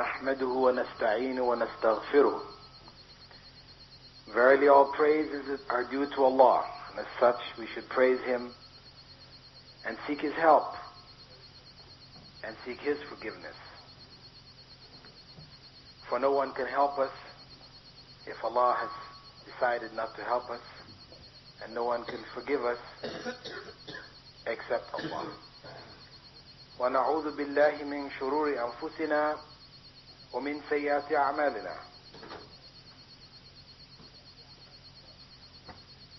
نحمده ونستعينه ونستغفره. Verily all praises are due to Allah, and as such we should praise Him and seek His help and seek His forgiveness. For no one can help us if Allah has decided not to help us, and no one can forgive us except Allah. وَنَعُوذُ بِاللَّهِ مِنْ شُرُورِ أَنفُسِنَا وَمِنْ سَيِّئَاتِ أَعْمَالِنَا.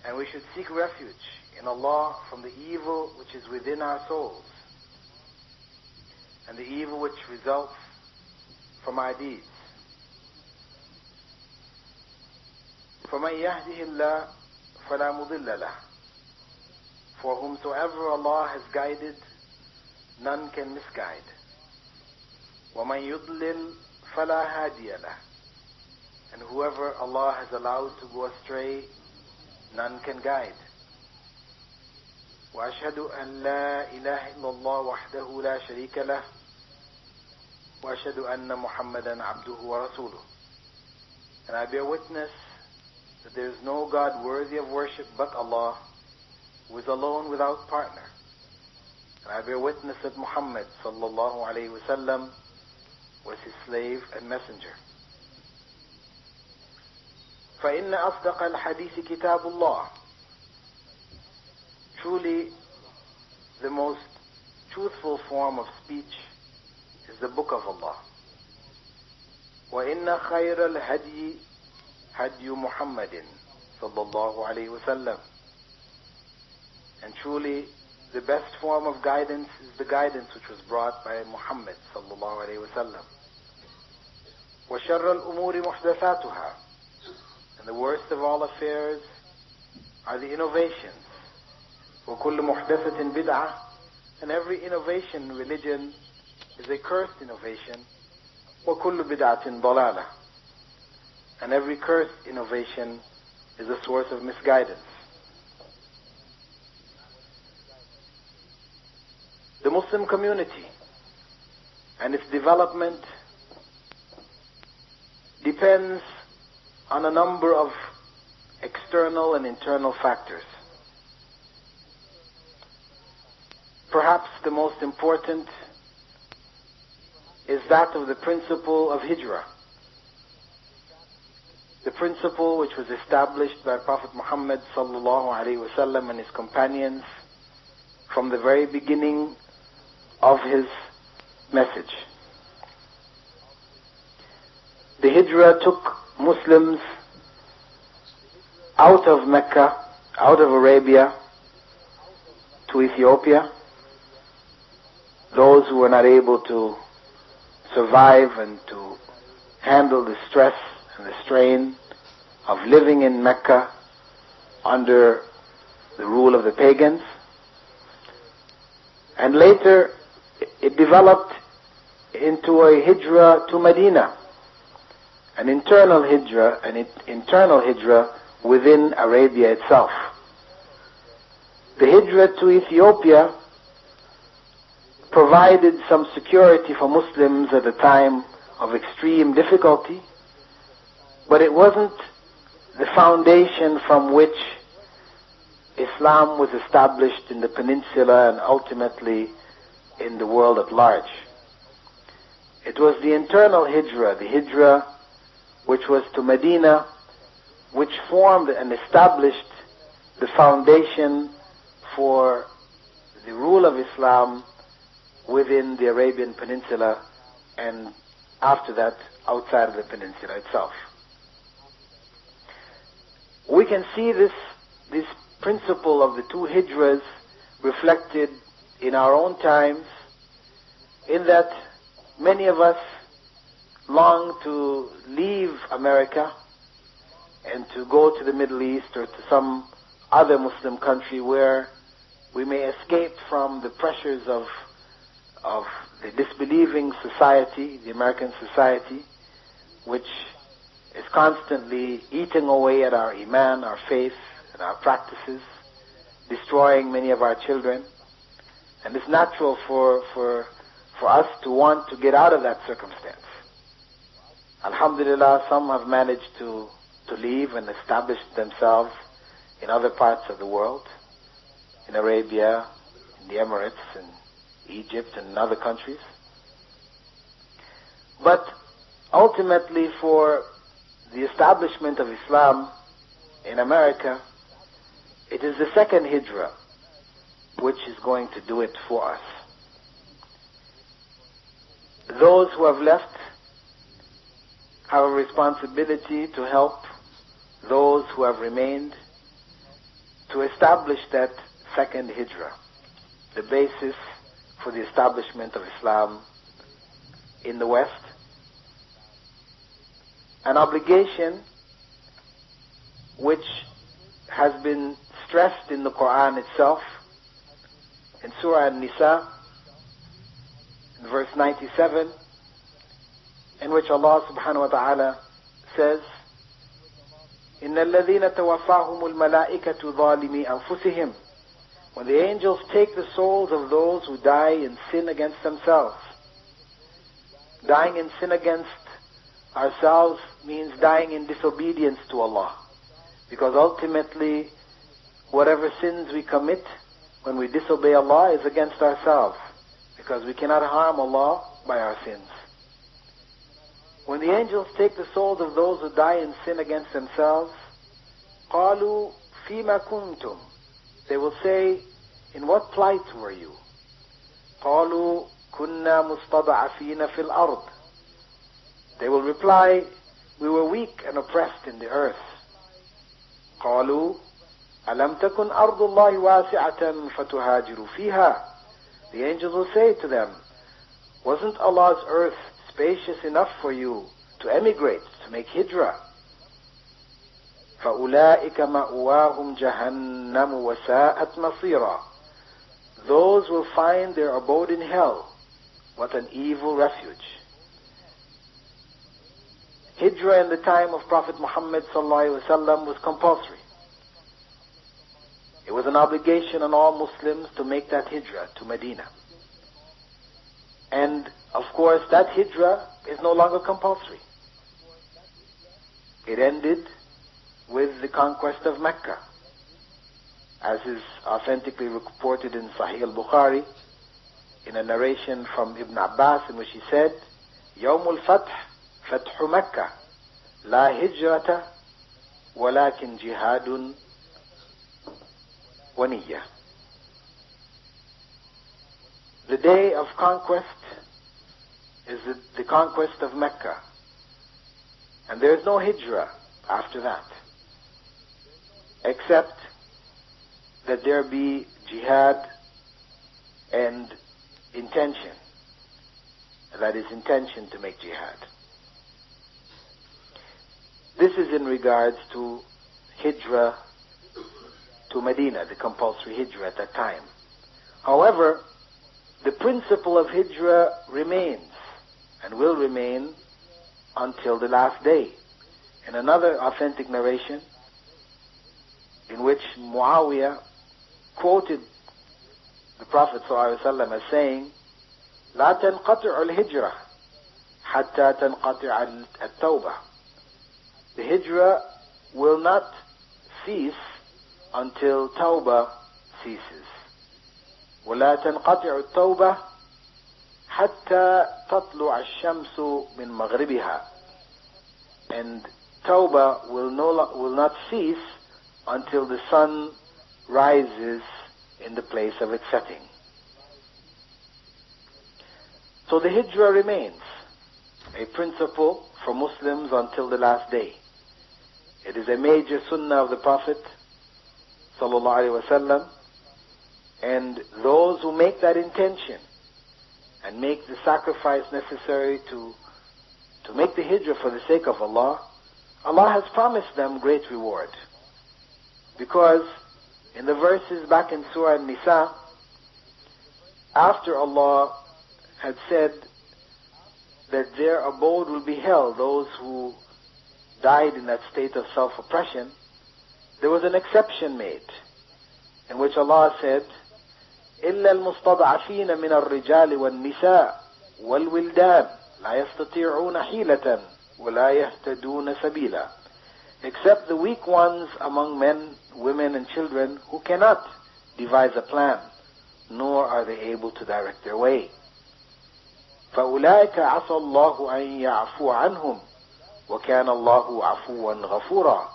And we should seek refuge in Allah from the evil which is within our souls and the evil which results from our deeds. فَمَنْ يَهْدِهِ اللَّهُ فَلَا مُضِلَّ لَهُ. For whomsoever Allah has guided, none can misguide. وَمَنْ يُضْلِلْ فَلَا هَادِيَ لَهُ. And whoever Allah has allowed to go astray, none can guide. وأشهد أن لا إله إلا الله وحده لا شريك له وأشهد أن محمدا عبده ورسوله. And I bear witness that there is no God worthy of worship but Allah, who is alone without partner. And I bear witness that Muhammad sallallahu alayhi wasallam was his slave and messenger. فإن أصدق الحديث كتاب الله. Truly, the most truthful form of speech is the book of Allah. وإن خير الهدي هدي محمد صلى الله عليه وسلم. And truly, the best form of guidance is the guidance which was brought by Muhammad صلى الله عليه وسلم. وشر الأمور محدثاتها. And the worst of all affairs are the innovations. وَكُلُّ مُحْدَثَةٍ بِدْعَةٍ. And every innovation in religion is a cursed innovation. وَكُلُّ بِدْعَةٍ ضَلَالَةٍ. And every cursed innovation is a source of misguidance. The Muslim community and its development depends on a number of external and internal factors. Perhaps the most important is that of the principle of hijrah. The principle which was established by Prophet Muhammad sallallahu alaihi wasallam and his companions from the very beginning of his message. The hijrah took Muslims out of Mecca, out of Arabia, to Ethiopia. Those who were not able to survive and to handle the stress and the strain of living in Mecca under the rule of the pagans. And later it developed into a hijrah to Medina, an internal hijrah within Arabia itself. The hijrah to Ethiopia provided some security for Muslims at a time of extreme difficulty, but it wasn't the foundation from which Islam was established in the peninsula and ultimately in the world at large. It was the internal hijrah, the hijrah which was to Medina, which formed and established the foundation for the rule of Islam within the Arabian Peninsula, and after that outside of the peninsula itself. We can see this principle of the two hijras reflected in our own times, in that many of us long to leave America and to go to the Middle East or to some other Muslim country where we may escape from the pressures of the disbelieving society, the American society, which is constantly eating away at our iman, our faith, and our practices, destroying many of our children. And it's natural for us to want to get out of that circumstance. Alhamdulillah, some have managed to leave and establish themselves in other parts of the world, in Arabia, in the Emirates, in Egypt, and in other countries. But ultimately, for the establishment of Islam in America, it is the second hijrah which is going to do it for us. Those who have left have a responsibility to help those who have remained to establish that second hijrah, the basis for the establishment of Islam in the West. An obligation which has been stressed in the Qur'an itself, in Surah An-Nisa, in verse 97, in which Allah subhanahu wa ta'ala says, إِنَّ الَّذِينَ تَوَفَّاهُمُ الْمَلَائِكَةُ ظَالِمِي أَنفُسِهِمْ. When the angels take the souls of those who die in sin against themselves. Dying in sin against ourselves means dying in disobedience to Allah. Because ultimately, whatever sins we commit when we disobey Allah is against ourselves. Because we cannot harm Allah by our sins. When the angels take the souls of those who die in sin against themselves, قَالُوا فِيمَا كُنْتُمْ. They will say, in what plight were you? قَالُوا كُنَّا مُسْتَضْعَفِينَ فِي الْأَرْضِ. They will reply, we were weak and oppressed in the earth. قَالُوا أَلَمْ تَكُنْ أَرْضُ اللَّهِ وَاسِعَةً فَتُهَاجِرُوا فِيهَا. The angels will say to them, wasn't Allah's earth spacious enough for you to emigrate, to make hijrah? فَأُولَٰئِكَ مَأْوَاهُمْ جَهَنَّمُ وَسَاءَتْ مَصِيرًا. Those will find their abode in hell. What an evil refuge. Hijrah in the time of Prophet Muhammad ﷺ was compulsory. It was an obligation on all Muslims to make that hijrah to Medina. And of course, that hijrah is no longer compulsory. It ended with the conquest of Mecca, as is authentically reported in Sahih al-Bukhari, in a narration from Ibn Abbas, in which he said, يوم الفتح فتح مكة لا هجرة ولكن جهاد ونية. The day of conquest is the conquest of Mecca, and there is no hijrah after that, except that there be jihad and intention. That is, intention to make jihad. This is in regards to hijrah to Medina, the compulsory hijrah at that time. However, the principle of hijrah remains and will remain until the last day. In another authentic narration, in which Muawiyah quoted the Prophet ﷺ as saying, لا تنقطع الهجرة حتى تنقطع التوبة. The hijrah will not cease until tawbah ceases. ولا تنقطع التوبة حتى تطلع الشمس من مغربها. And tawbah will not cease until the sun rises in the place of its setting. So the hijrah remains a principle for Muslims until the last day. It is a major sunnah of the Prophet sallallahu alaihi wasallam, and those who make that intention and make the sacrifice necessary to make the hijrah for the sake of Allah, Allah has promised them great reward. Because in the verses back in Surah An-Nisa, after Allah had said that their abode will be hell, those who died in that state of self-oppression, there was an exception made, in which Allah said, إِلَّا الْمُسْتَضْعَفِينَ مِنَ الرِّجَالِ وَالنِّسَاءِ وَالْوِلْدَانِ لَا يَسْتَطِيعُونَ حِيلَةً وَلَا يَهْتَدُونَ سَبِيلًا, except the weak ones among men, women, and children who cannot devise a plan, nor are they able to direct their way. فَأُولَٰئِكَ عَسَى اللَّهُ أَن يَعْفُوَ عَنْهُمْ وَكَانَ اللَّهُ عَفُوًّا غَفُورًا.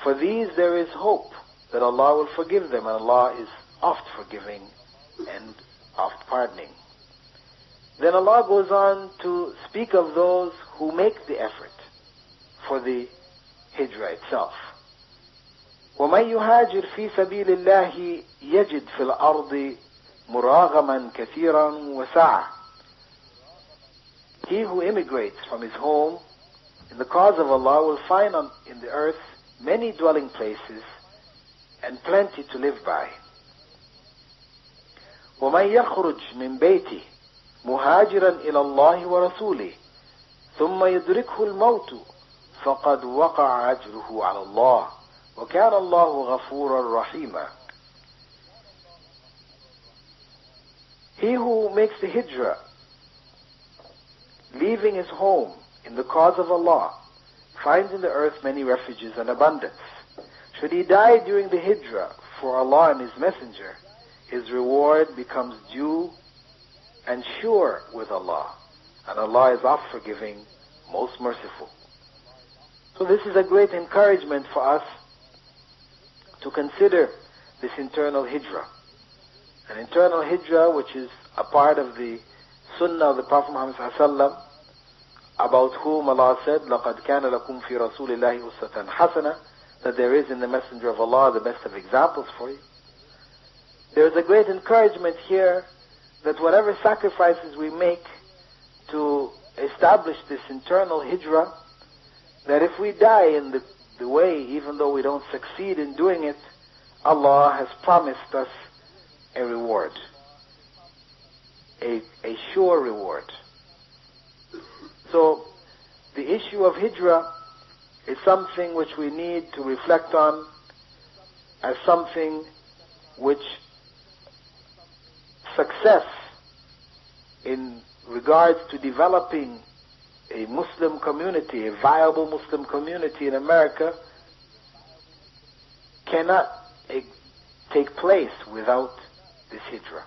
For these there is hope that Allah will forgive them, and Allah is oft forgiving and oft pardoning. Then Allah goes on to speak of those who make the effort for the hijrah itself. وَمَنْ يُهَاجِرْ فِي سَبِيلِ اللَّهِ يَجِدْ فِي الْأَرْضِ مُرَاغَمًا كَثِيرًا وَسَعًا. He who immigrates from his home in the cause of Allah will find in the earth many dwelling places and plenty to live by. وَمَنْ يَخْرُجْ مِنْ بَيْتِهِ مُهَاجِرًا إِلَى اللَّهِ وَرَسُولِهِ ثُمَّ يُدْرِكْهُ الْمَوْتُ فَقَدْ وَقَعَ أَجْرُهُ عَلَى اللَّهِ وَكَانَ اللَّهُ غَفُورًا رَحِيمًا. He who makes the hijrah, leaving his home in the cause of Allah, finds in the earth many refuges and abundance. Should he die during the hijrah for Allah and His Messenger, his reward becomes due and sure with Allah, and Allah is oft forgiving, most merciful. So this is a great encouragement for us to consider this internal hijrah. An internal hijrah which is a part of the sunnah of the Prophet Muhammad ﷺ, about whom Allah said, لَقَدْ كَانَ لَكُمْ فِي رَسُولِ اللَّهِ أُسْوَةً حَسَنَةً, that there is in the Messenger of Allah the best of examples for you. There is a great encouragement here that whatever sacrifices we make to establish this internal hijrah, that if we die in the way, even though we don't succeed in doing it, Allah has promised us a reward, a sure reward. So the issue of hijrah is something which we need to reflect on as something which success in regards to developing a Muslim community, a viable Muslim community in America, cannot take place without this hijrah.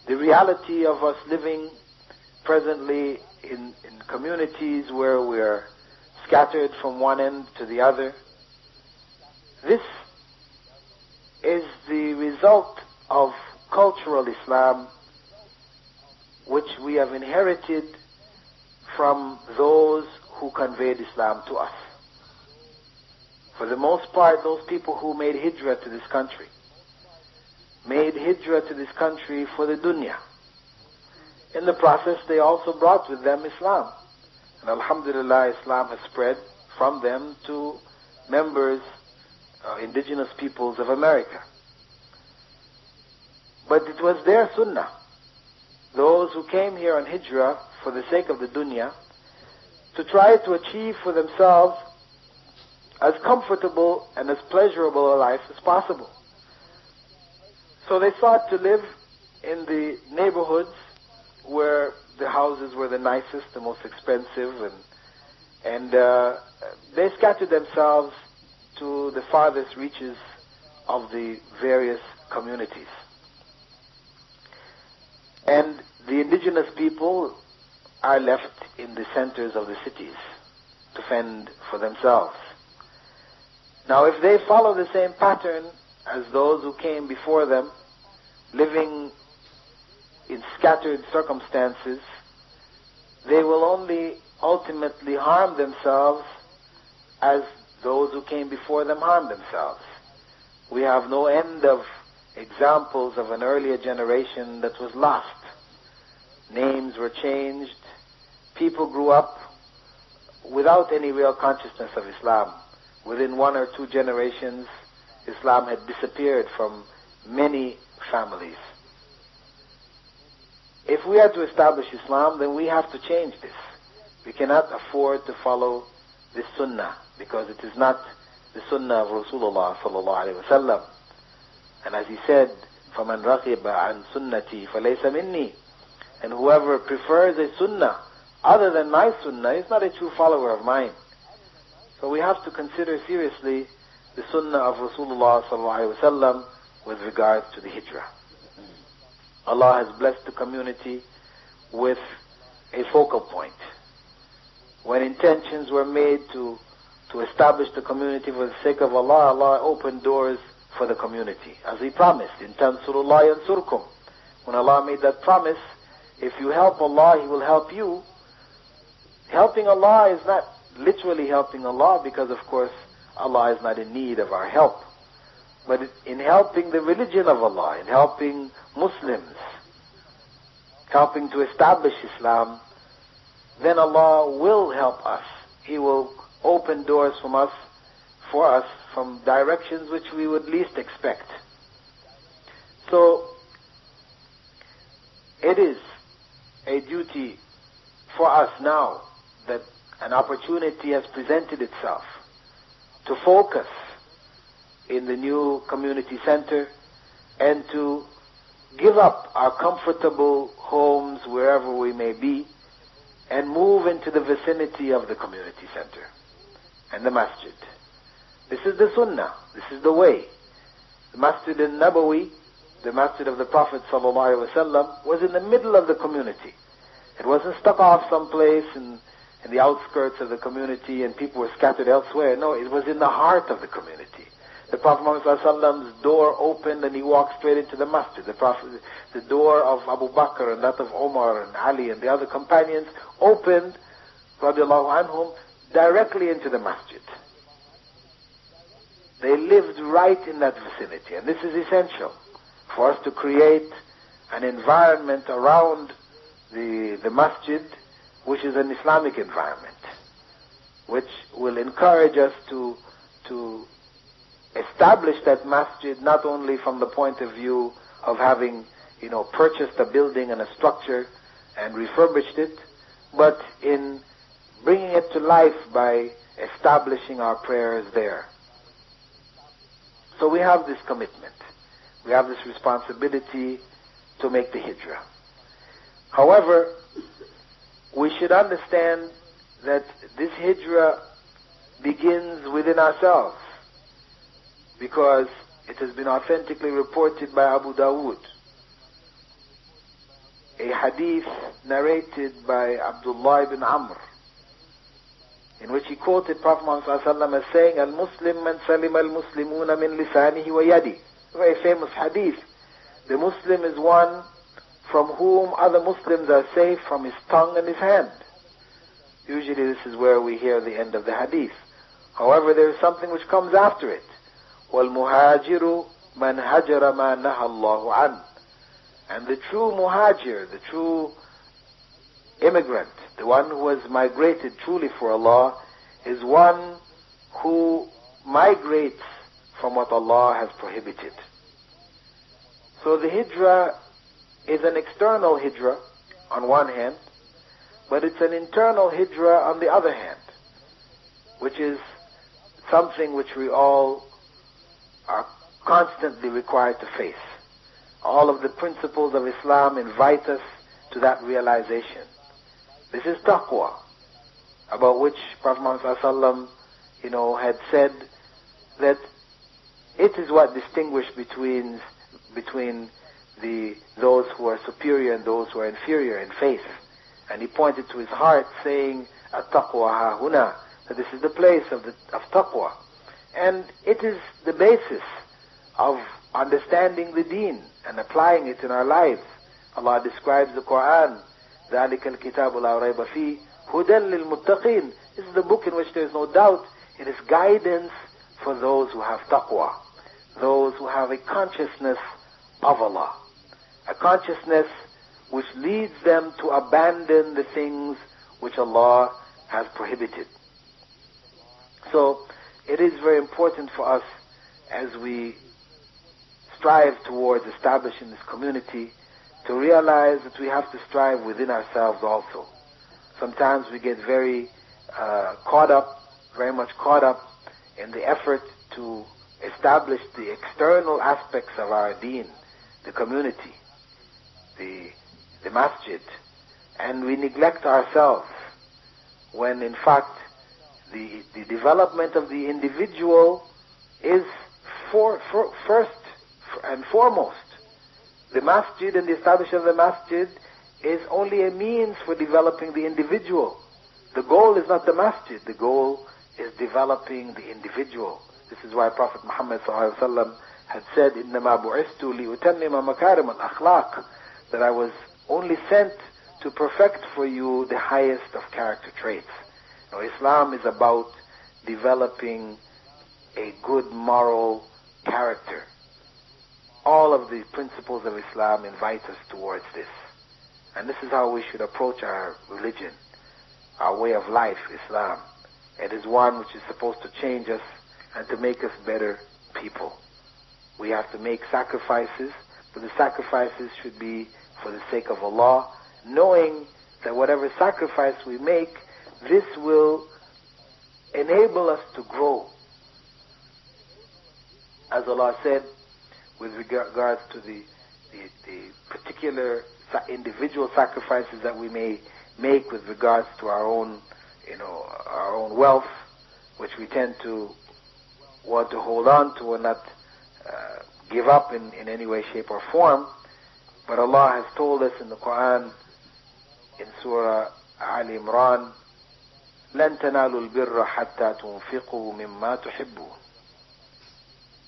The reality of us living presently in communities where we are scattered from one end to the other, this is the result of cultural Islam which we have inherited from those who conveyed Islam to us. For the most part, those people who made hijrah to this country made hijrah to this country for the dunya. In the process, they also brought with them Islam. And alhamdulillah, Islam has spread from them to members, indigenous peoples of America. But it was their sunnah. Those who came here on hijrah for the sake of the dunya, to try to achieve for themselves as comfortable and as pleasurable a life as possible. So they sought to live in the neighborhoods where the houses were the nicest, the most expensive, and they scattered themselves to the farthest reaches of the various communities. And the indigenous people are left in the centers of the cities to fend for themselves. Now, if they follow the same pattern as those who came before them, living in scattered circumstances, they will only ultimately harm themselves as those who came before them harmed themselves. We have no end of examples of an earlier generation that was lost. Names were changed. People grew up without any real consciousness of Islam. Within 1 or 2 generations, Islam had disappeared from many families. If we are to establish Islam, then we have to change this. We cannot afford to follow this sunnah, because it is not the sunnah of Rasulullah sallallahu alaihi wasallam. And as he said, فَمَنْ رَغِبَ عَنْ سُنَّتِي فَلَيْسَ مِنِّي. And whoever prefers a sunnah other than my sunnah is not a true follower of mine. So we have to consider seriously the sunnah of Rasulullah sallallahu alaihi wasallam with regards to the hijrah. Allah has blessed the community with a focal point. When intentions were made to establish the community for the sake of Allah, Allah opened doors for the community, as He promised, in tansurullah yansurkum. When Allah made that promise, if you help Allah, He will help you. Helping Allah is not literally helping Allah, because of course Allah is not in need of our help. But in helping the religion of Allah, in helping Muslims, helping to establish Islam, then Allah will help us. He will open doors for us from directions which we would least expect. So, it is a duty for us now that an opportunity has presented itself to focus in the new community center and to give up our comfortable homes wherever we may be and move into the vicinity of the community center and the masjid. This is the sunnah. This is the way. The Masjid al-Nabawi, the masjid of the Prophet ﷺ, was in the middle of the community. It wasn't stuck off someplace in the outskirts of the community and people were scattered elsewhere. No, it was in the heart of the community. The Prophet ﷺ's door opened and he walked straight into the masjid. The door of Abu Bakr and that of Omar and Ali and the other companions opened, radiallahu anhum, directly into the masjid. They lived right in that vicinity, and this is essential for us to create an environment around the masjid which is an Islamic environment, which will encourage us to establish that masjid not only from the point of view of having, purchased a building and a structure and refurbished it, but in bringing it to life by establishing our prayers there. So we have this commitment. We have this responsibility to make the hijrah. However, we should understand that this hijrah begins within ourselves, because it has been authentically reported by Abu Dawood, a hadith narrated by Abdullah ibn Amr, in which he quoted Prophet Muhammad ﷺ as saying, "Al-Muslim man salim al-Muslimuna min lisanihi wa yadi." Very famous hadith. The Muslim is one from whom other Muslims are safe from his tongue and his hand. Usually this is where we hear the end of the hadith. However, there is something which comes after it. وَالْمُهَاجِرُ مَنْ هَجَرَ مَا نَهَى اللَّهُ عَنْهُ. And the true muhajir, the true immigrant, the one who has migrated truly for Allah, is one who migrates from what Allah has prohibited. So the hijrah is an external hijrah on one hand, but it's an internal hijrah on the other hand, which is something which we all are constantly required to face. All of the principles of Islam invite us to that realization. This is taqwa, about which Prophet Muhammad ﷺ, had said that it is what distinguishes between those who are superior and those who are inferior in faith. And he pointed to his heart, saying, "At-taqwa ha-huna," that this is the place of taqwa. And it is the basis of understanding the deen and applying it in our lives. Allah describes the Qur'an, ذَلِكَ الْكِتَابُ لَا رَيْبَ فِيهِ هُدًى لِلْمُتَّقِينَ. This is the book in which there is no doubt. It is guidance for those who have taqwa, those who have a consciousness of Allah, a consciousness which leads them to abandon the things which Allah has prohibited. So it is very important for us, as we strive towards establishing this community, to realize that we have to strive within ourselves also. Sometimes we get very much caught up in the effort to establish the external aspects of our deen, the community, the masjid, and we neglect ourselves, when in fact the development of the individual is first and foremost. The masjid and the establishment of the masjid is only a means for developing the individual. The goal is not the masjid. The goal is developing the individual. This is why Prophet Muhammad ﷺ had said, إِنَّمَا بُعِثْتُ لِأُتَمِّمَ مَكَارِمَ الْأَخْلَاقِ, that I was only sent to perfect for you the highest of character traits. Now, Islam is about developing a good moral character. All of the principles of Islam invite us towards this. And this is how we should approach our religion, our way of life, Islam. It is one which is supposed to change us and to make us better people. We have to make sacrifices, but the sacrifices should be for the sake of Allah, knowing that whatever sacrifice we make, this will enable us to grow. As Allah said, with regards to the particular individual sacrifices that we may make with regards to our own, our own wealth, which we tend to want to hold on to and not give up in any way, shape, or form. But Allah has told us in the Qur'an, in Surah Al Imran, لَن تَنَالُوا الْبِرَّ حَتَّى تُنْفِقُوا مِمَّا تُحِبُّونَ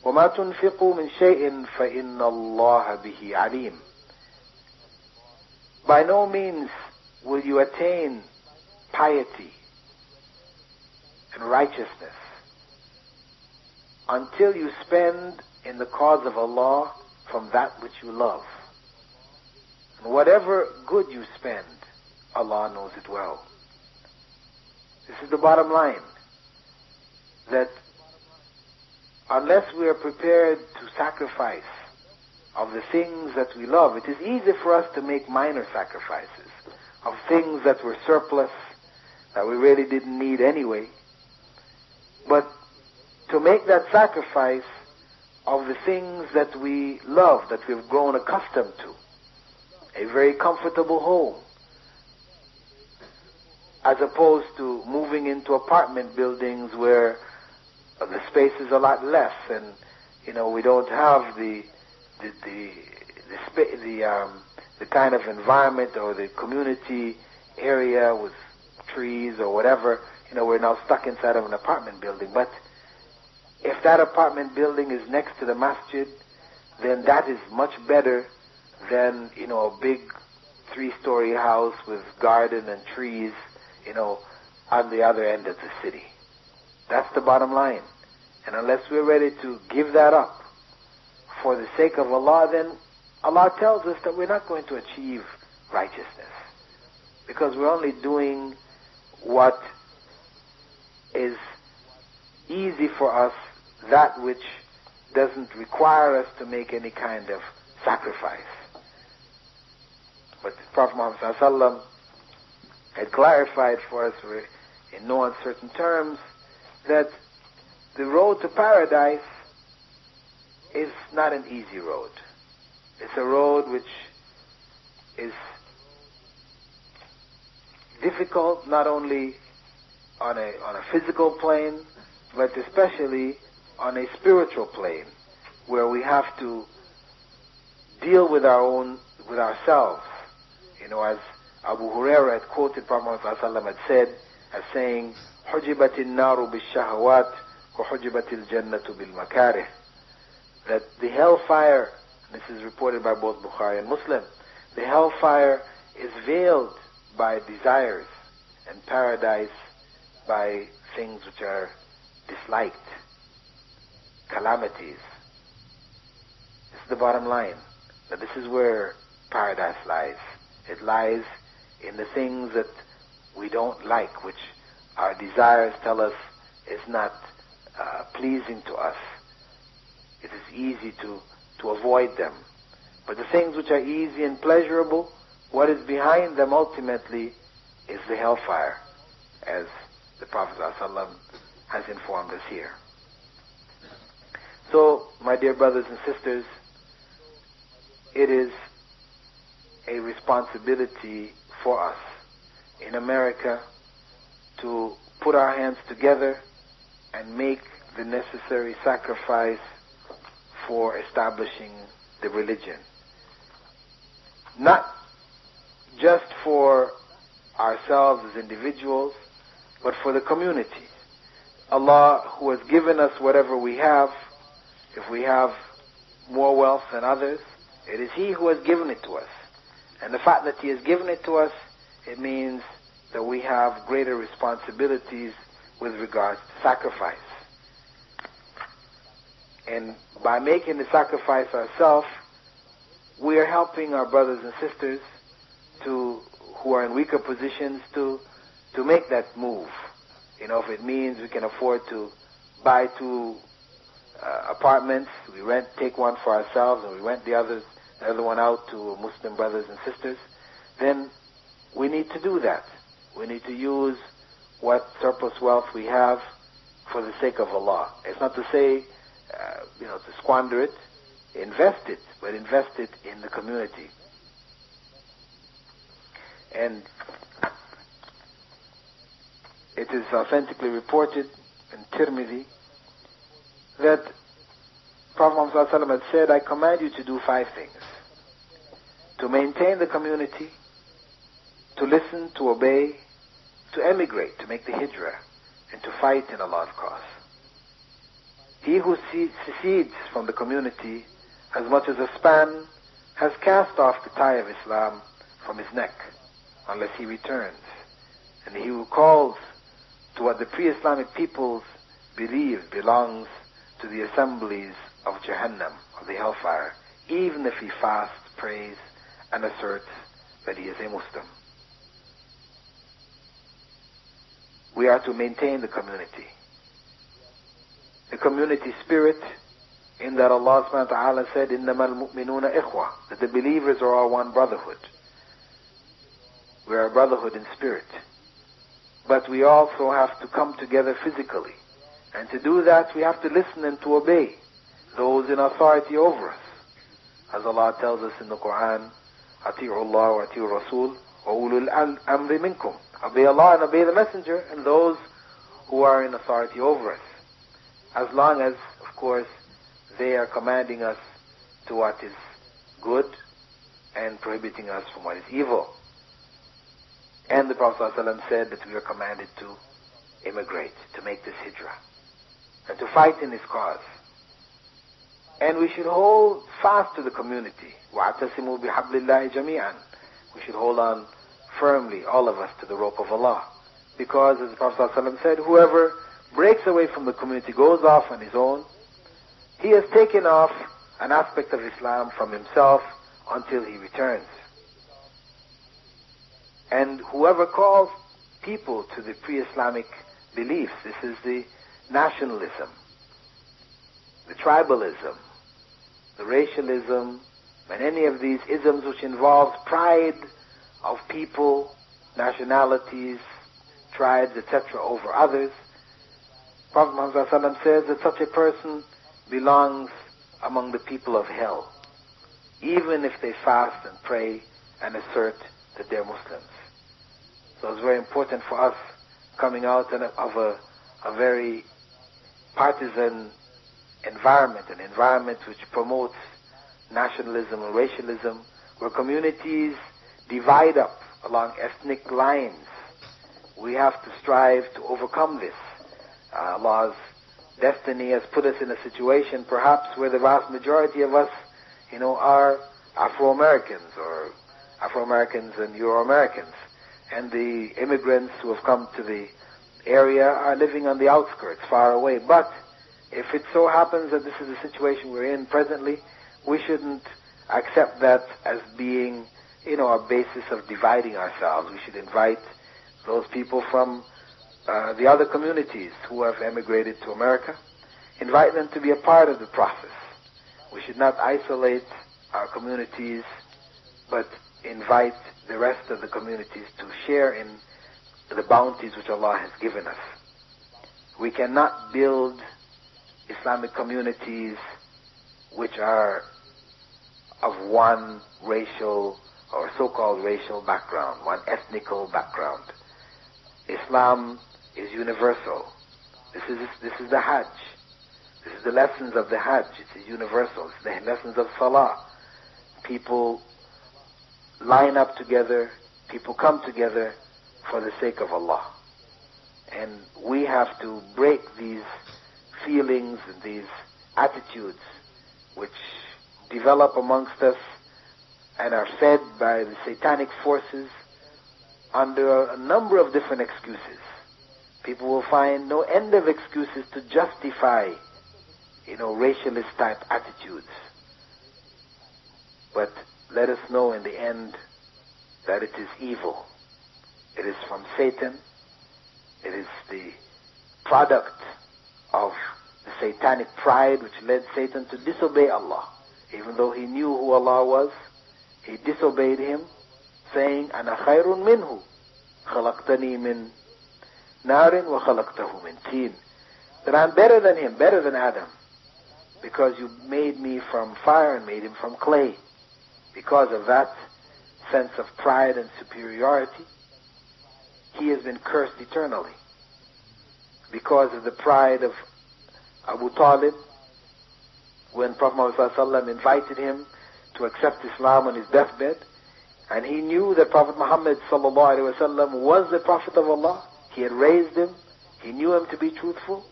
وَمَا تُنْفِقُوا مِنْ شَيْءٍ فَإِنَّ اللَّهَ بِهِ عَلِيمٌ. By no means will you attain piety and righteousness until you spend in the cause of Allah from that which you love. And whatever good you spend, Allah knows it well. This is the bottom line, that unless we are prepared to sacrifice of the things that we love, it is easy for us to make minor sacrifices of things that were surplus, that we really didn't need anyway. But to make that sacrifice of the things that we love, that we've grown accustomed to, a very comfortable home, as opposed to moving into apartment buildings where the space is a lot less, and we don't have the kind of environment or the community area with trees or whatever. We're now stuck inside of an apartment building. But if that apartment building is next to the masjid, then that is much better than a big 3-story house with garden and trees on the other end of the city. That's the bottom line. And unless we're ready to give that up for the sake of Allah, then Allah tells us that we're not going to achieve righteousness, because we're only doing what is easy for us, that which doesn't require us to make any kind of sacrifice. But the Prophet Muhammad ﷺ had clarified for us in no uncertain terms that the road to paradise is not an easy road. It's a road which is difficult not only on a physical plane, but especially on a spiritual plane, where we have to deal with ourselves. As Abu Hurairah had quoted Prophet Muhammad had said, as saying, حُجِبَتِ النَّارُ بِالشَّهَوَاتِ وَحُجِبَتِ الْجَنَّةُ بِالْمَكَارِهِ, that the hellfire, this is reported by both Bukhari and Muslim, the hellfire is veiled by desires, and paradise by things which are disliked, calamities. This is the bottom line, that this is where paradise lies. It lies in the things that we don't like, which our desires tell us is not pleasing to us. It is easy to avoid them. But the things which are easy and pleasurable, what is behind them ultimately is the hellfire, as the Prophet ﷺ has informed us here. So, my dear brothers and sisters, it is a responsibility for us in America to put our hands together and make the necessary sacrifice for establishing the religion. Not just for ourselves as individuals, but for the community. Allah, who has given us whatever we have, if we have more wealth than others, it is He who has given it to us. And the fact that He has given it to us, it means that we have greater responsibilities with regards to sacrifice. And by making the sacrifice ourselves, we are helping our brothers and sisters who are in weaker positions to make that move. You know, if it means we can afford to buy 2 apartments, we take one for ourselves and we rent the other one out to Muslim brothers and sisters, then we need to do that. We need to use what surplus wealth we have for the sake of Allah. It's not to say, to squander it, invest it, but invest it in the community. And it is authentically reported in Tirmidhi that Prophet Muhammad ﷺ had said, I command you to do 5 things. To maintain the community, to listen, to obey, to emigrate, to make the hijrah, and to fight in Allah's cause. He who secedes from the community as much as a span has cast off the tie of Islam from his neck, unless he returns. And he who calls to what the pre-Islamic peoples believed belongs to the assemblies of Jahannam, of the hellfire, even if he fasts, prays, and asserts that he is a Muslim. We are to maintain the community. The community spirit, in that Allah subhanahu wa ta'ala said, إِنَّمَا الْمُؤْمِنُونَ إِخْوَةً, that the believers are all one brotherhood. We are a brotherhood in spirit. But we also have to come together physically. And to do that, we have to listen and to obey those in authority over us. As Allah tells us in the Qur'an, أَطِيعُوا اللَّهَ وَأَطِيعُوا الرَّسُولَ وَأُولُو الْأَمْرِ مِنْكُمْ. Obey Allah and obey the Messenger and those who are in authority over us. As long as, of course, they are commanding us to what is good and prohibiting us from what is evil. And the Prophet ﷺ said that we are commanded to immigrate, to make this hijrah, and to fight in his cause. And we should hold fast to the community. وَاعْتَصِمُوا بِحَبْلِ اللَّهِ جَمِيعًا. We should hold on firmly, all of us, to the rope of Allah. Because, as the Prophet ﷺ said, whoever breaks away from the community, goes off on his own, he has taken off an aspect of Islam from himself until he returns. And whoever calls people to the pre-Islamic beliefs, this is the nationalism, the tribalism, the racialism, and any of these isms which involves pride of people, nationalities, tribes, etc. over others. Prophet Muhammad ﷺ says that such a person belongs among the people of hell, even if they fast and pray and assert that they're Muslims. So it's very important for us, coming out of a very partisan environment, an environment which promotes nationalism and racialism, where communities divide up along ethnic lines. We have to strive to overcome this. Allah's destiny has put us in a situation perhaps where the vast majority of us, are Afro-Americans or Afro-Americans and Euro-Americans. And the immigrants who have come to the area are living on the outskirts, far away. But if it so happens that this is the situation we're in presently, we shouldn't accept that as being, a basis of dividing ourselves. We should invite those people from the other communities who have emigrated to America, invite them to be a part of the process. We should not isolate our communities, but invite the rest of the communities to share in the bounties which Allah has given us. We cannot build Islamic communities which are of one racial or so-called racial background, one ethnical background. Islam is universal. This is the Hajj. This is the lessons of the Hajj. It is universal. It's the lessons of Salah. People line up together. People come together for the sake of Allah. And we have to break these feelings and these attitudes which develop amongst us and are fed by the satanic forces under a number of different excuses. People will find no end of excuses to justify, racialist type attitudes. But let us know in the end that it is evil. It is from Satan. It is the product of the satanic pride which led Satan to disobey Allah. Even though he knew who Allah was, he disobeyed him, saying, "Ana khayrun minhu, khalaqtani min narin wa khalaqtahu min teen." That I'm better than him, better than Adam, because you made me from fire and made him from clay. Because of that sense of pride and superiority, he has been cursed eternally. Because of the pride of Abu Talib, when Prophet Muhammad ﷺ invited him to accept Islam on his deathbed, and he knew that Prophet Muhammad ﷺ was the Prophet of Allah, he had raised him, he knew him to be truthful,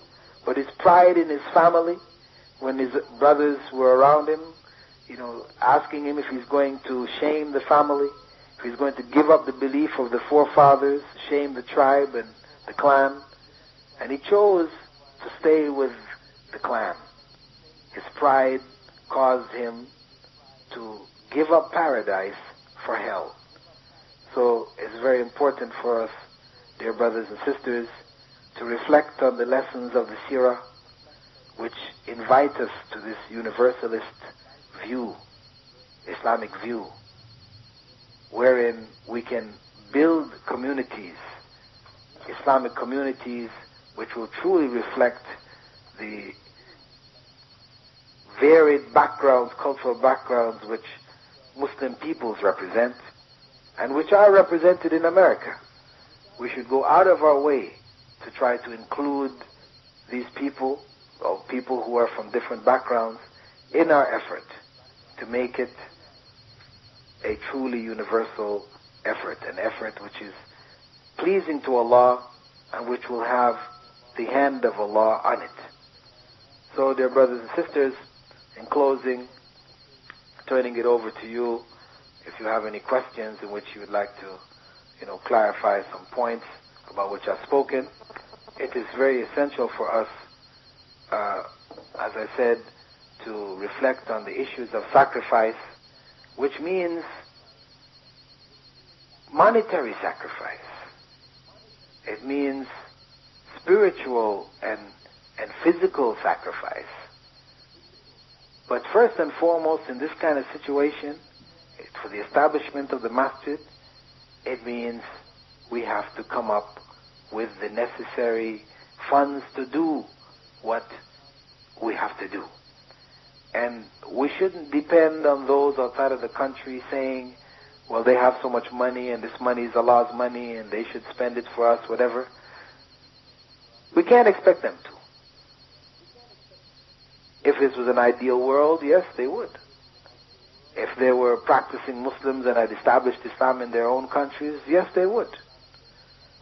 but his pride in his family, when his brothers were around him, asking him if he's going to shame the family, if he's going to give up the belief of the forefathers, shame the tribe and the clan, and he chose to stay with the clan. His pride caused him to give up paradise for hell. So it's very important for us, dear brothers and sisters, to reflect on the lessons of the Seerah, which invite us to this universalist view, Islamic view, wherein we can build communities, Islamic communities, which will truly reflect the varied backgrounds, cultural backgrounds which Muslim peoples represent, and which are represented in America. We should go out of our way to try to include these people, or people who are from different backgrounds, in our effort to make it a truly universal effort, an effort which is pleasing to Allah and which will have the hand of Allah on it. So, dear brothers and sisters, in closing, turning it over to you, if you have any questions in which you would like to, clarify some points about which I've spoken. It is very essential for us, as I said, to reflect on the issues of sacrifice, which means monetary sacrifice. It means spiritual and physical sacrifice. But first and foremost, in this kind of situation, for the establishment of the masjid, it means we have to come up with the necessary funds to do what we have to do. And we shouldn't depend on those outside of the country saying, well, they have so much money and this money is Allah's money and they should spend it for us, whatever. We can't expect them to. If this was an ideal world, yes, they would. If they were practicing Muslims and had established Islam in their own countries, yes, they would.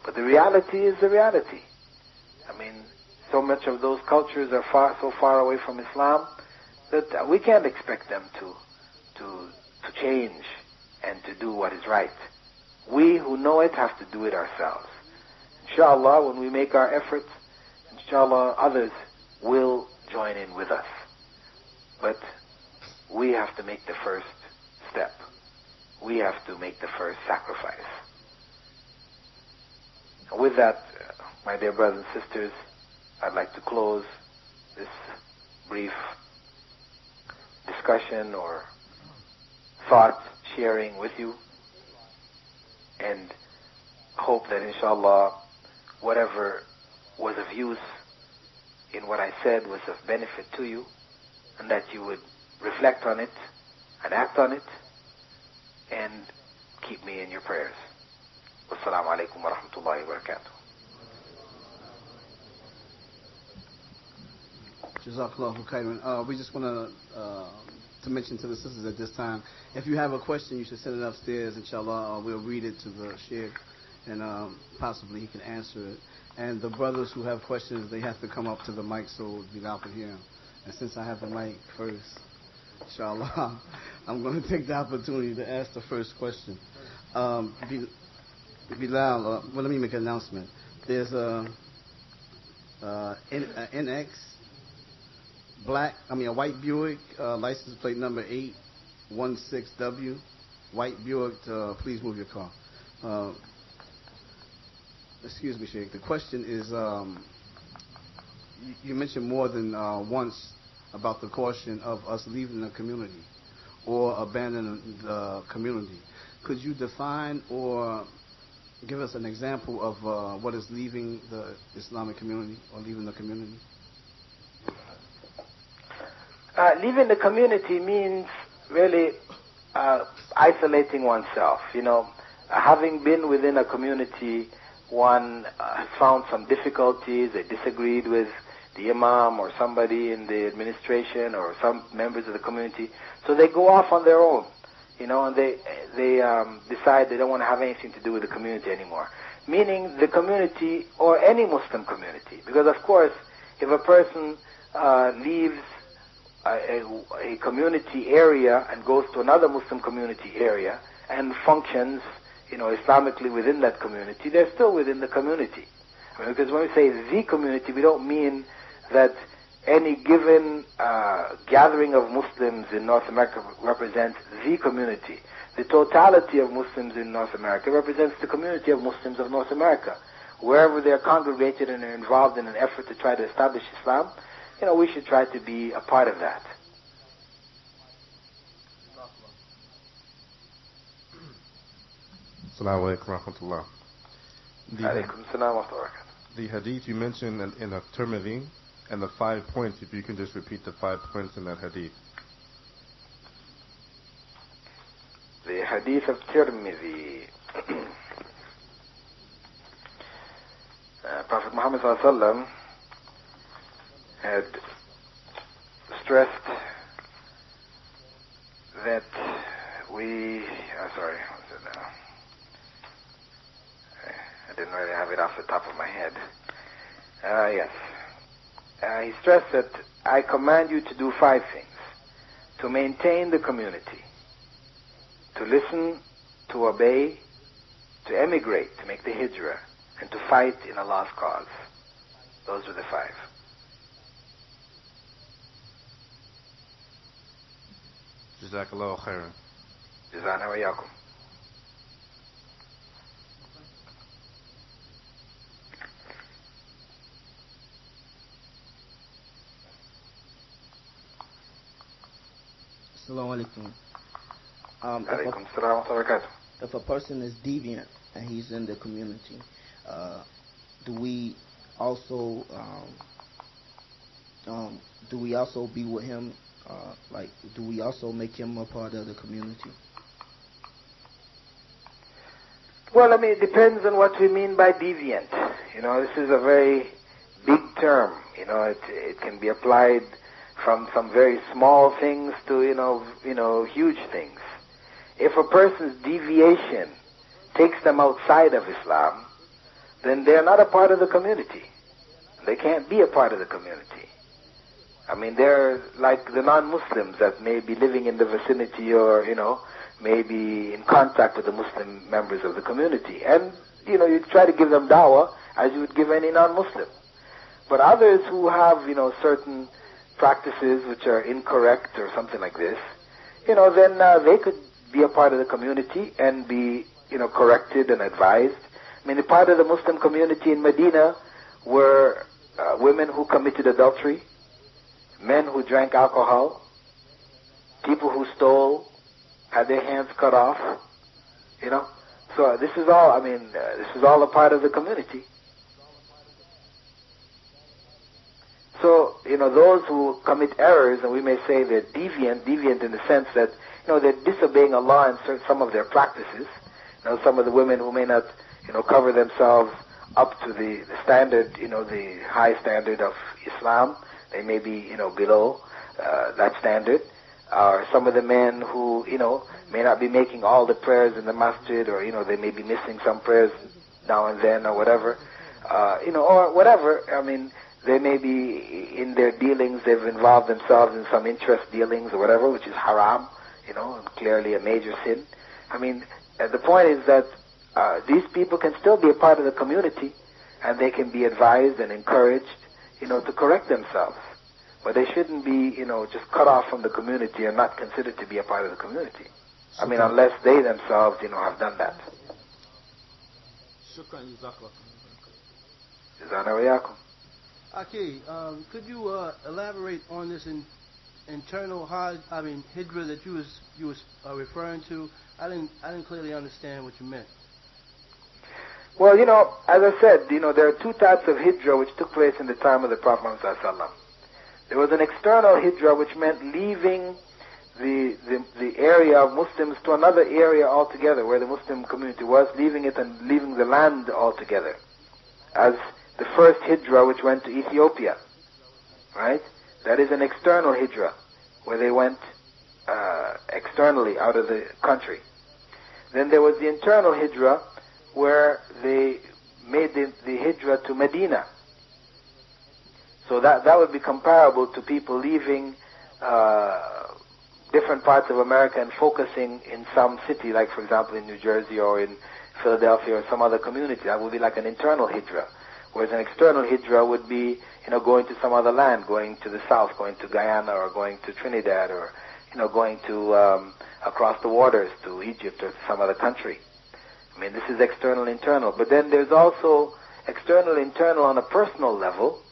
But the reality is the reality. I mean, so much of those cultures are so far away from Islam that we can't expect them to change and to do what is right. We who know it have to do it ourselves. Inshallah, when we make our efforts, inshallah, others will join in with us. But we have to make the first step. We have to make the first sacrifice. And with that, my dear brothers and sisters, I'd like to close this brief discussion or thought sharing with you, and hope that inshallah whatever was of use in what I said was of benefit to you, and that you would reflect on it and act on it, and keep me in your prayers. Wassalamu alaikum wa rahmatullahi wa barakatuh. Jazakallahu khairan. We just want to mention to the sisters at this time, if you have a question, you should send it upstairs. Inshallah, we'll read it to the sheikh, and possibly he can answer it. And the brothers who have questions, they have to come up to the mic so Bilal can hear them. And since I have the mic first, inshallah, I'm going to take the opportunity to ask the first question. Bilal, well, let me make an announcement. There's a NX a white Buick, license plate number 816W. White Buick, please move your car. Excuse me, Sheikh. The question is, you mentioned more than once about the caution of us leaving the community or abandoning the community. Could you define or give us an example of what is leaving the Islamic community or leaving the community? Leaving the community means really isolating oneself. Having been within a community, one found some difficulties. They disagreed with the imam or somebody in the administration or some members of the community. So they go off on their own, and they decide they don't want to have anything to do with the community anymore. Meaning the community or any Muslim community. Because of course, if a person leaves a community area and goes to another Muslim community area and functions, Islamically within that community, they're still within the community. Because when we say the community, we don't mean that any given gathering of Muslims in North America represents the community. The totality of Muslims in North America represents the community of Muslims of North America. Wherever they're congregated and are involved in an effort to try to establish Islam, we should try to be a part of that. Assalamu alaikum wa rahmatullah. Alaikum salam wa rahmatullah. The hadith you mentioned in the Tirmidhi and the 5 points, if you can just repeat the 5 points in that hadith. The hadith of Tirmidhi. Prophet Muhammad sallallahu alaihi wasallam had stressed that we, what's it now? I didn't really have it off the top of my head. Yes. He stressed that I command you to do 5 things. To maintain the community, to listen, to obey, to emigrate, to make the hijrah, and to fight in Allah's cause. Those were the 5. Jazakallahu khairan. Jazana wa yakum. Assalamu alaikum. Alaikum salam wa barakatuh. If a person is deviant and he's in the community, do we also be with him? Do we also make him a part of the community? Well, it depends on what we mean by deviant. This is a very big term. It can be applied from some very small things to, huge things. If a person's deviation takes them outside of Islam, then they're not a part of the community. They can't be a part of the community. They're like the non-Muslims that may be living in the vicinity or, may be in contact with the Muslim members of the community. And, you try to give them dawah as you would give any non-Muslim. But others who have, certain practices which are incorrect or something like this, then they could be a part of the community and be, corrected and advised. A part of the Muslim community in Medina were women who committed adultery, men who drank alcohol, people who stole, had their hands cut off, So this is all, this is all a part of the community. So, those who commit errors, and we may say they're deviant in the sense that, they're disobeying Allah in some of their practices, some of the women who may not, cover themselves up to the standard, the high standard of Islam, they may be, below that standard. Or some of the men who, may not be making all the prayers in the masjid, or, they may be missing some prayers now and then, or whatever. Or whatever. I mean, they may be in their dealings, they've involved themselves in some interest dealings or whatever, which is haram, clearly a major sin. I mean, the point is that these people can still be a part of the community, and they can be advised and encouraged, to correct themselves. But they shouldn't be, just cut off from the community and not considered to be a part of the community. I mean, unless they themselves, have done that. Okay, could you elaborate on this internal hijra that you was referring to? I didn't clearly understand what you meant. Well, as I said, there are two types of hijra which took place in the time of the Prophet Muhammad ﷺ. There was an external hijra, which meant leaving the area of Muslims to another area altogether, where the Muslim community was, leaving it and leaving the land altogether. As the first hijra, which went to Ethiopia, right? That is an external hijra, where they went externally out of the country. Then there was the internal hijra, where they made the hijra to Medina. So that would be comparable to people leaving different parts of America and focusing in some city, like for example in New Jersey or in Philadelphia or some other community. That would be like an internal hijra. Whereas an external hijra would be, going to some other land, going to the south, going to Guyana or going to Trinidad, or, going to across the waters to Egypt or some other country. I mean, this is external, internal. But then there's also external, internal on a personal level.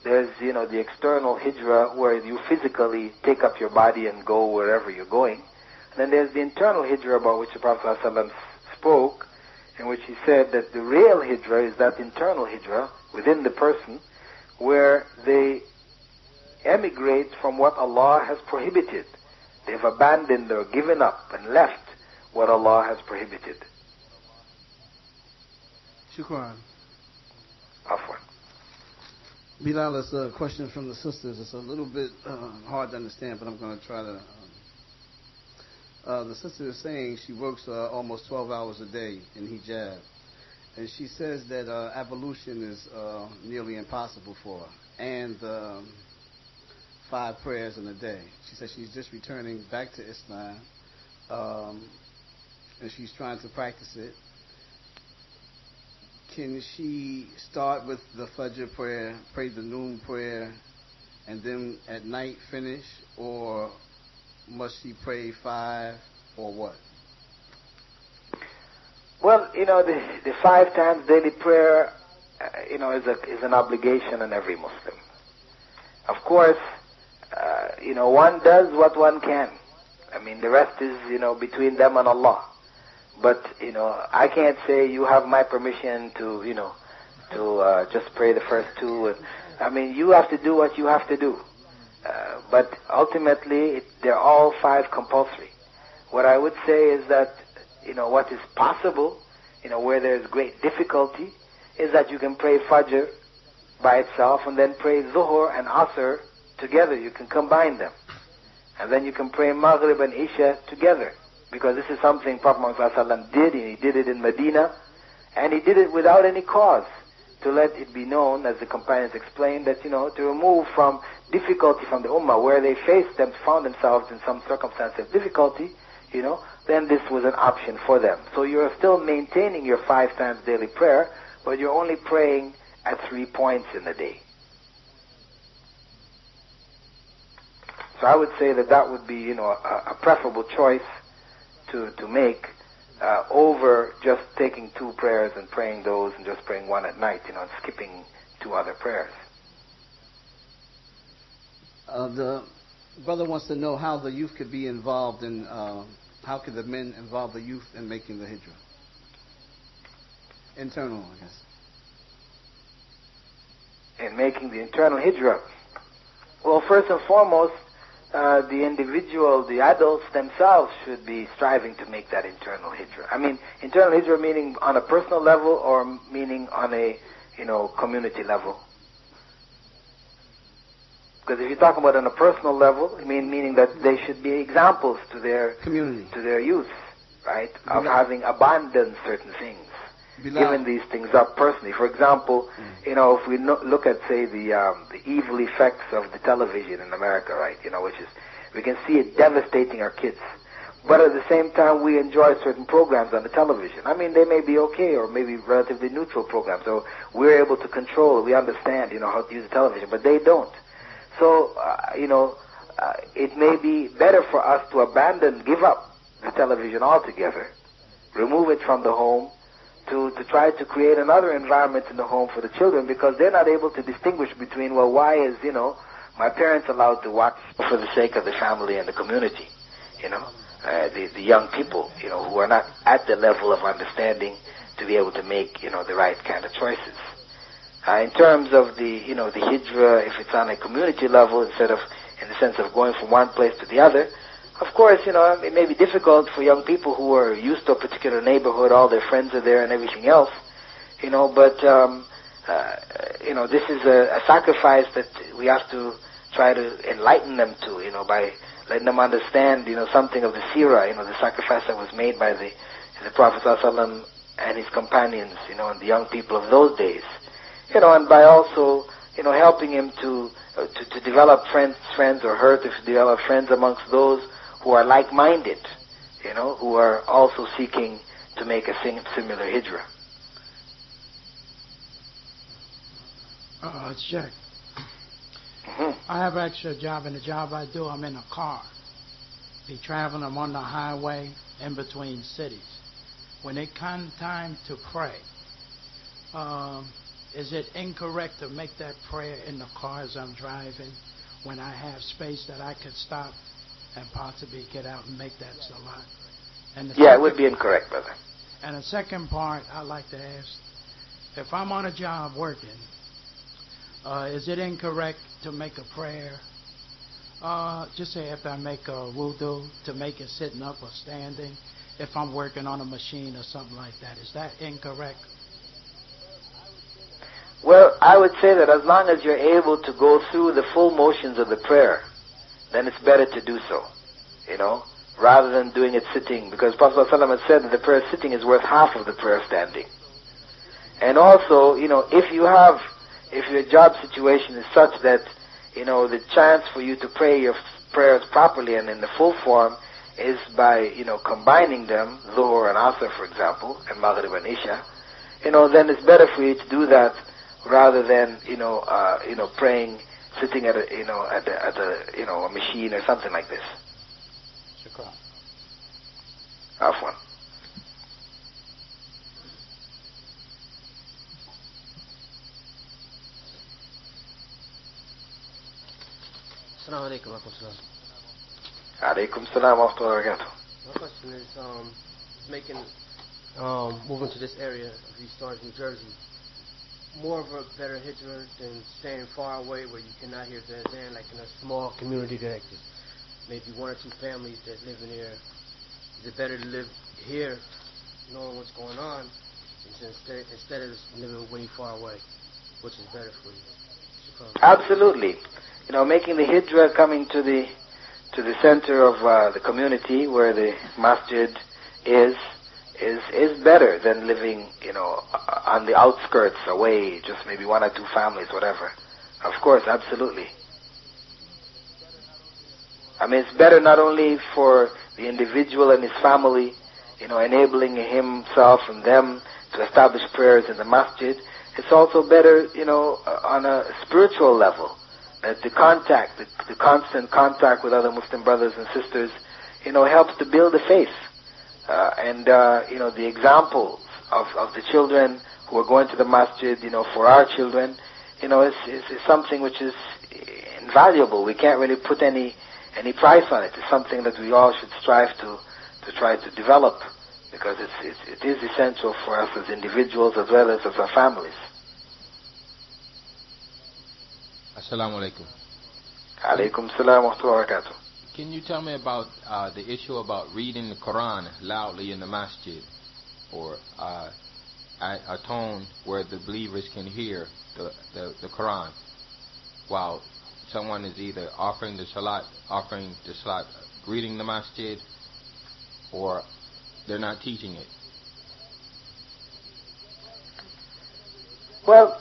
There's, the external hijra where you physically take up your body and go wherever you're going. And then there's the internal hijra about which the Prophet ﷺ spoke, in which he said that the real hijra is that internal hijra within the person, where they emigrate from what Allah has prohibited. They've abandoned or given up and left what Allah has prohibited. Shukran. Afwan. Bilal, it's a question from the sisters. It's a little bit hard to understand, but I'm going to try to... the sister is saying she works almost 12 hours a day in hijab. And she says that ablution is nearly impossible for her. And 5 prayers in a day. She says she's just returning back to Islam. And she's trying to practice it. Can she start with the Fajr prayer, pray the noon prayer, and then at night finish? Or must she pray 5 or what? Well, the 5 times daily prayer, is an obligation on every Muslim. Of course, one does what one can. I mean, the rest is, between them and Allah. But, I can't say you have my permission to, just pray the first 2. I mean, you have to do what you have to do. But ultimately, they're all 5 compulsory. What I would say is that, what is possible, where there's great difficulty, is that you can pray Fajr by itself and then pray Zuhur and Asr together. You can combine them. And then you can pray Maghrib and Isha together. Because this is something Prophet Muhammad ﷺ did, and he did it in Medina, and he did it without any cause, to let it be known, as the companions explained, that, to remove from difficulty from the Ummah, where they found themselves in some circumstance of difficulty, then this was an option for them. So you're still maintaining your 5 times daily prayer, but you're only praying at 3 points in the day. So I would say that would be, a preferable choice to make over just taking 2 prayers and praying those and just praying 1 at night, and skipping 2 other prayers. The brother wants to know how the youth could be involved in, how could the men involve the youth in making the hijrah? Internal, I guess. In making the internal hijrah. Well, first and foremost, the individual, the adults themselves should be striving to make that internal hijrah. I mean, internal hijrah meaning on a personal level or meaning on a, community level. Because if you're talking about on a personal level, meaning that they should be examples to their community, to their youth, right? Of having abandoned certain things, Bilal. giving these things up personally. For example, if we look at, say, the evil effects of the television in America, right? Which is, we can see it devastating our kids. But at the same time, we enjoy certain programs on the television. I mean, they may be okay or maybe relatively neutral programs. So we're able to control, we understand, how to use the television, but they don't. So, it may be better for us to give up the television altogether, remove it from the home, to try to create another environment in the home for the children, because they're not able to distinguish between, well, why is, my parents allowed to watch for the sake of the family and the community, the young people, who are not at the level of understanding to be able to make, the right kind of choices. In terms of the hijrah, if it's on a community level instead of in the sense of going from one place to the other, of course, it may be difficult for young people who are used to a particular neighborhood, all their friends are there and everything else, but, this is a sacrifice that we have to try to enlighten them to, by letting them understand, something of the seerah, the sacrifice that was made by the Prophet ﷺ and his companions, and the young people of those days. And by also, helping him to develop friends or her to develop friends amongst those who are like-minded, who are also seeking to make a similar hijrah. Check. I have an extra job, and the job I do, I'm in a car. Be traveling, I'm on the highway in between cities. When it comes time to pray, is it incorrect to make that prayer in the car as I'm driving when I have space that I could stop and possibly get out and make that salat? It would be incorrect, brother. And the second part I'd like to ask, if I'm on a job working, is it incorrect to make a prayer? Just say if I make a wudu, to make it sitting up or standing, if I'm working on a machine or something like that. Is that incorrect? Well, I would say that as long as you're able to go through the full motions of the prayer, then it's better to do so, rather than doing it sitting, because Prophet ﷺ had said that the prayer sitting is worth half of the prayer standing. And also, if your job situation is such that, the chance for you to pray your prayers properly and in the full form is by, combining them, Zuhr and Asr, for example, and Maghrib and Isha, then it's better for you to do that rather than, praying, sitting at a machine or something like this. Shukran. Afwan. Assalamu alaikum wa rahmatullah. Alaikum salam wa rahmatullahi wa barakatuh. My question is, moving to this area of East Orange, New Jersey, more of a better hijrah than staying far away where you cannot hear the adhan, like in a small community that maybe one or two families that live in here. Is it better to live here, knowing what's going on, instead of living way far away? Which is better for you? Absolutely. Making the hijrah, coming to the center of the community where the masjid is better than living, on the outskirts, away, just maybe one or two families, whatever. Of course, absolutely. It's better not only for the individual and his family, enabling himself and them to establish prayers in the masjid. It's also better, on a spiritual level. That the constant contact with other Muslim brothers and sisters, helps to build the faith. The examples of the children who are going to the masjid, for our children, is something which is invaluable. We can't really put any price on it. It's something that we all should strive to try to develop, because it is essential for us as individuals as well as our families. Assalamu alaikum. Alaykum salam wa rahmatullahi wa barakatuh. Can you tell me about the issue about reading the Qur'an loudly in the masjid, or at a tone where the believers can hear the Qur'an while someone is either offering the salat, reading the masjid, or they're not teaching it? Well,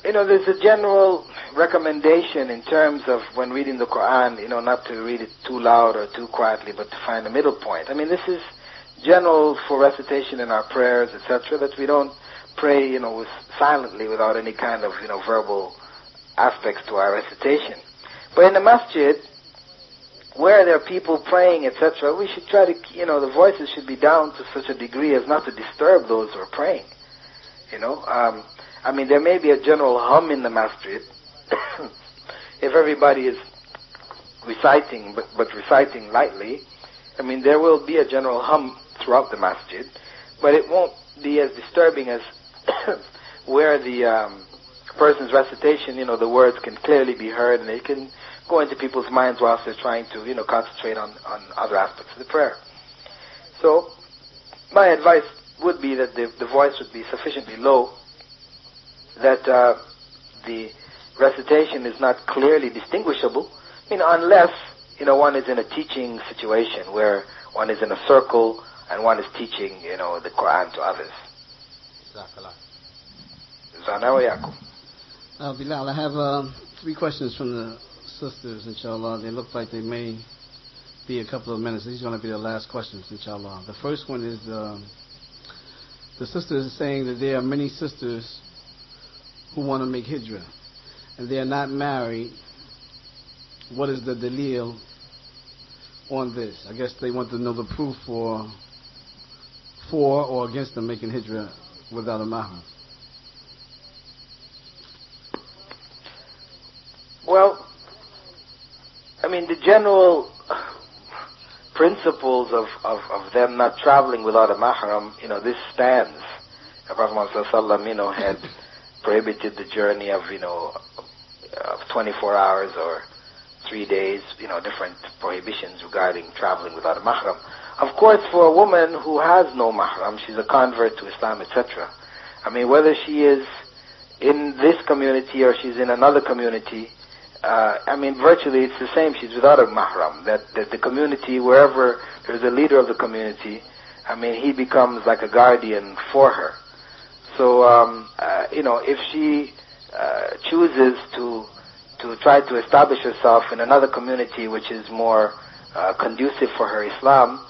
there's a general recommendation in terms of when reading the Qur'an, not to read it too loud or too quietly, but to find a middle point. I mean, this is general for recitation in our prayers, etc., that we don't pray, silently without any kind of, verbal aspects to our recitation. But in the masjid, where there are people praying, etc., we should try to, the voices should be down to such a degree as not to disturb those who are praying. I mean, there may be a general hum in the masjid if everybody is reciting, but reciting lightly. I mean, there will be a general hum throughout the masjid, but it won't be as disturbing as where the person's recitation, the words can clearly be heard and they can go into people's minds whilst they're trying to, concentrate on other aspects of the prayer. So, my advice would be that the voice would be sufficiently low that the recitation is not clearly distinguishable, unless, one is in a teaching situation where one is in a circle and one is teaching, the Qur'an to others. Bilal, I have 3 questions from the sisters, inshallah. They look like they may be a couple of minutes. These are going to be the last questions, inshallah. The first one is, the sisters are saying that there are many sisters who want to make hijrah, and they are not married. What is the dalil on this? I guess they want to know the proof for or against them making hijrah without a mahram. Well, I mean, the general principles of them not traveling without a mahram, this stands. The Prophet Muhammad ﷺ, had prohibited the journey of, of 24 hours or 3 days, different prohibitions regarding traveling without a mahram. Of course, for a woman who has no mahram, she's a convert to Islam, etc. I mean, whether she is in this community or she's in another community, virtually it's the same. She's without a mahram. That the community, wherever there's a leader of the community, he becomes like a guardian for her. So, if she chooses to try to establish herself in another community which is more conducive for her Islam,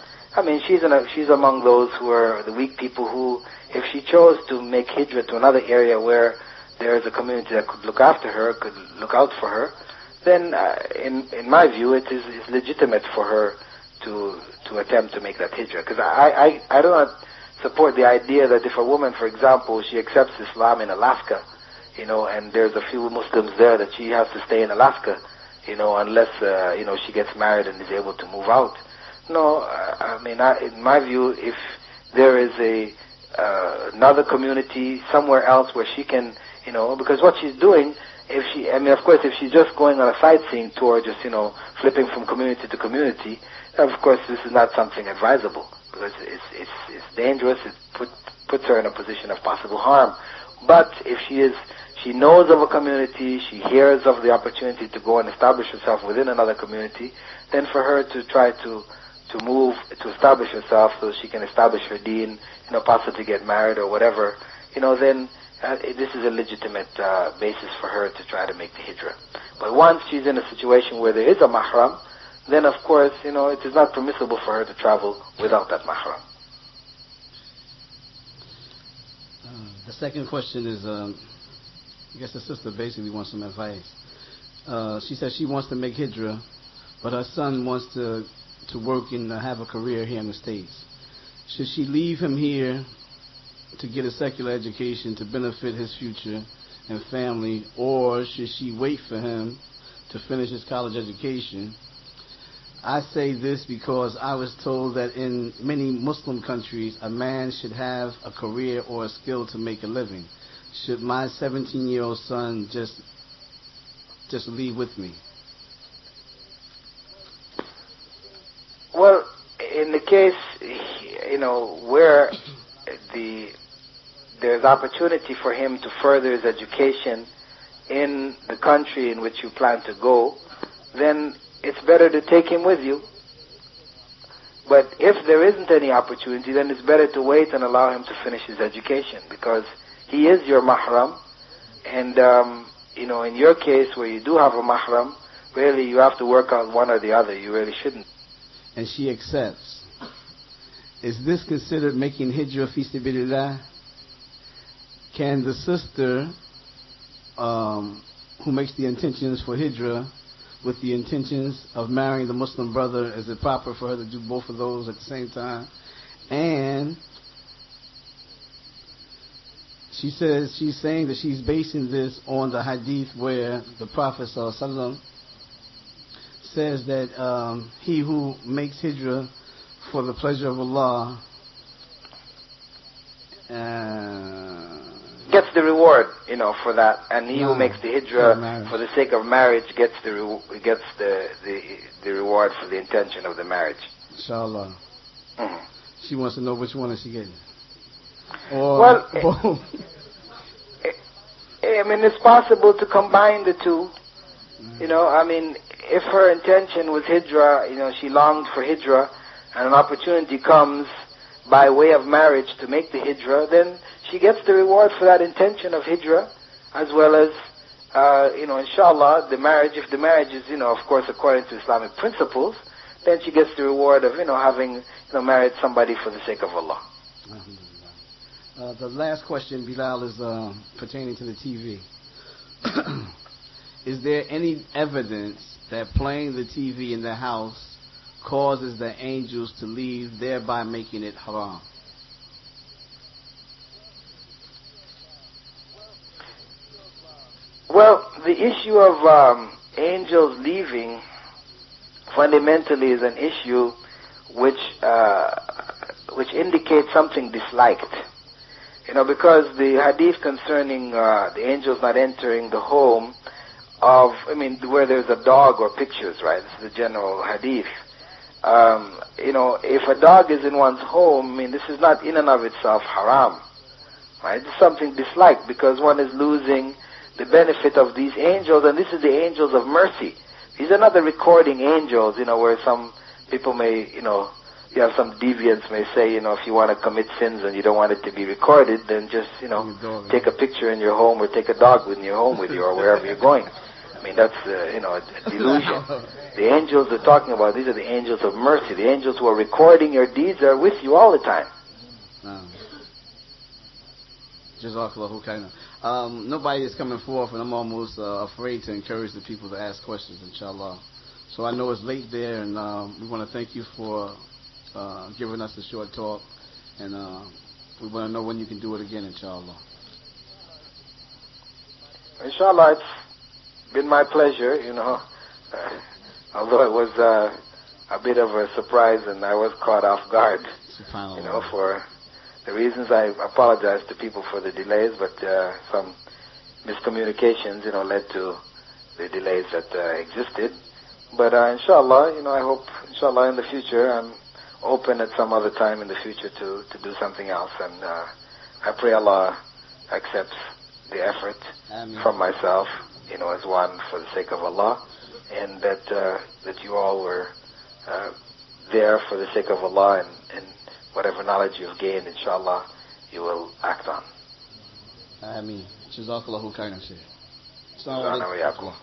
she's among those who are the weak people who, if she chose to make hijrah to another area where there is a community that could look after her, could look out for her, then in my view it is legitimate for her to attempt to make that hijrah. Because I do not support the idea that if a woman, for example, she accepts Islam in Alaska, and there's a few Muslims there, that she has to stay in Alaska, unless, she gets married and is able to move out. No, in my view, if there is another community somewhere else where she can, because what she's doing, of course, if she's just going on a sightseeing tour, just, flipping from community to community, of course, this is not something advisable, because it's dangerous. It puts her in a position of possible harm. But if she knows of a community, she hears of the opportunity to go and establish herself within another community, then for her to try to move, to establish herself so she can establish her deen, possibly get married or whatever, then this is a legitimate basis for her to try to make the hijrah. But once she's in a situation where there is a mahram, then of course, it is not permissible for her to travel without that mahram. The second question is, I guess the sister basically wants some advice. She says she wants to make hijrah, but her son wants to work and have a career here in the States. Should she leave him here to get a secular education to benefit his future and family, or should she wait for him to finish his college education? I say this because I was told that in many Muslim countries, a man should have a career or a skill to make a living. Should my 17-year-old son just leave with me? Well, in the case, where there's opportunity for him to further his education in the country in which you plan to go, then it's better to take him with you. But if there isn't any opportunity, then it's better to wait and allow him to finish his education, because he is your mahram. And, in your case where you do have a mahram, really you have to work out one or the other. You really shouldn't. And she accepts. Is this considered making hijrah fi sabilillah? Can the sister who makes the intentions for hijrah with the intentions of marrying the Muslim brother, is it proper for her to do both of those at the same time? And she says she's saying that she's basing this on the hadith where the Prophet ﷺ says that he who makes hijrah for the pleasure of Allah gets the reward, for that, and he who makes the hijrah for the sake of marriage gets the reward for the intention of the marriage. Inshallah. Mm-hmm. She wants to know which one is she getting. Well, it's possible to combine the two. If her intention was hijrah, she longed for hijrah, and an opportunity comes by way of marriage to make the hijrah, then she gets the reward for that intention of hijrah, as well as, inshallah, the marriage. If the marriage is, of course, according to Islamic principles, then she gets the reward of, having, married somebody for the sake of Allah. The last question, Bilal, is pertaining to the TV. Is there any evidence that playing the TV in the house causes the angels to leave, thereby making it haram? Well, the issue of angels leaving fundamentally is an issue which indicates something disliked. Because the hadith concerning the angels not entering the home of, where there's a dog or pictures, right? This is the general hadith. If a dog is in one's home, this is not in and of itself haram, right? It's something disliked because one is losing the benefit of these angels, and this is the angels of mercy. These are not the recording angels, where some people may, you have some deviants may say, if you want to commit sins and you don't want it to be recorded, then just, take a picture in your home or take a dog in your home with you or wherever you're going. That's, a delusion. The angels they're talking about, these are the angels of mercy. The angels who are recording your deeds are with you all the time. Jazakallahu khairan. Nobody is coming forth, and I'm almost afraid to encourage the people to ask questions, inshallah. So I know it's late there, and we want to thank you for giving us a short talk, and we want to know when you can do it again, inshallah. Inshallah, it's been my pleasure, although it was a bit of a surprise and I was caught off guard, for the reasons. I apologize to people for the delays, but some miscommunications, led to the delays that existed. But inshallah, I hope, inshallah, in the future, I'm open at some other time in the future to do something else. And I pray Allah accepts the effort from myself, as one for the sake of Allah, and that you all were there for the sake of Allah, and whatever knowledge you've gained, inshallah, you will act on. Ameen. Jazakallahu khairan, Shaykh. Assalamu alaikum.